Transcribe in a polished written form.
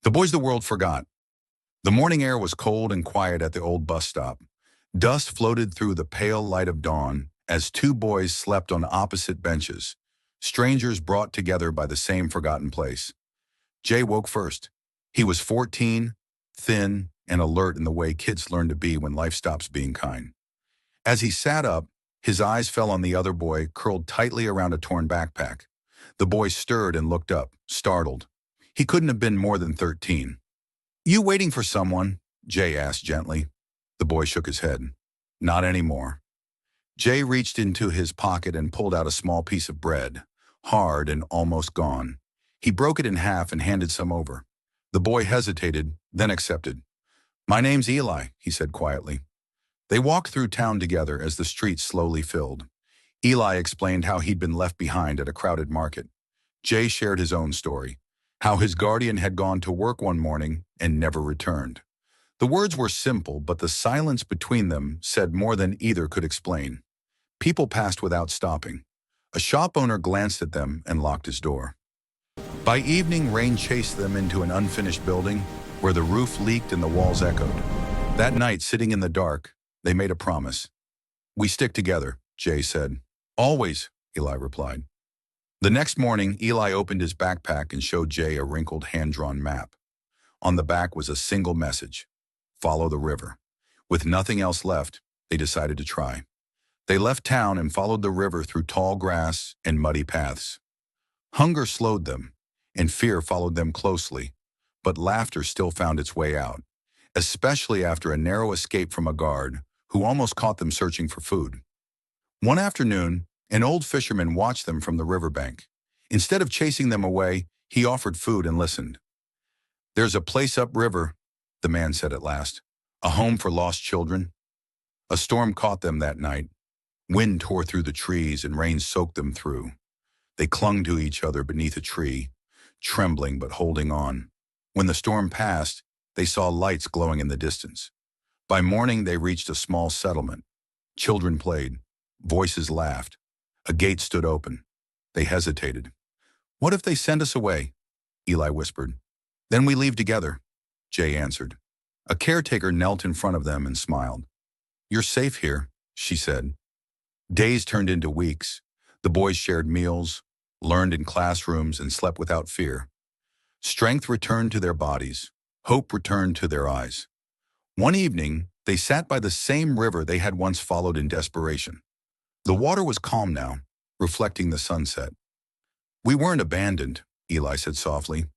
The boys the world forgot. The morning air was cold and quiet at the old bus stop. Dust floated through the pale light of dawn as two boys slept on opposite benches, strangers brought together by the same forgotten place. Jay woke first. He was 14, thin, and alert in the way kids learn to be when life stops being kind. As he sat up, his eyes fell on the other boy curled tightly around a torn backpack. The boy stirred and looked up, startled. He couldn't have been more than 13. "You waiting for someone?" Jay asked gently. The boy shook his head. "Not anymore." Jay reached into his pocket and pulled out a small piece of bread, hard and almost gone. He broke it in half and handed some over. The boy hesitated, then accepted. "My name's Eli," he said quietly. They walked through town together as the streets slowly filled. Eli explained how he'd been left behind at a crowded market. Jay shared his own story, how his guardian had gone to work one morning and never returned. The words were simple, but the silence between them said more than either could explain. People passed without stopping. A shop owner glanced at them and locked his door. By evening, rain chased them into an unfinished building where the roof leaked and the walls echoed. That night, sitting in the dark, they made a promise. "We stick together," Jay said. "Always," Eli replied. The next morning, Eli opened his backpack and showed Jay a wrinkled hand-drawn map. On the back was a single message: follow the river. With nothing else left, they decided to try. They left town and followed the river through tall grass and muddy paths. Hunger slowed them, and fear followed them closely, but laughter still found its way out, especially after a narrow escape from a guard who almost caught them searching for food. One afternoon, an old fisherman watched them from the riverbank. Instead of chasing them away, he offered food and listened. "There's a place upriver," the man said at last, "a home for lost children." A storm caught them that night. Wind tore through the trees and rain soaked them through. They clung to each other beneath a tree, trembling but holding on. When the storm passed, they saw lights glowing in the distance. By morning, they reached a small settlement. Children played. Voices laughed. A gate stood open. They hesitated. "What if they send us away?" Eli whispered. "Then we leave together," Jay answered. A caretaker knelt in front of them and smiled. "You're safe here," she said. Days turned into weeks. The boys shared meals, learned in classrooms, and slept without fear. Strength returned to their bodies. Hope returned to their eyes. One evening, they sat by the same river they had once followed in desperation. The water was calm now, reflecting the sunset. "We weren't abandoned," Eli said softly.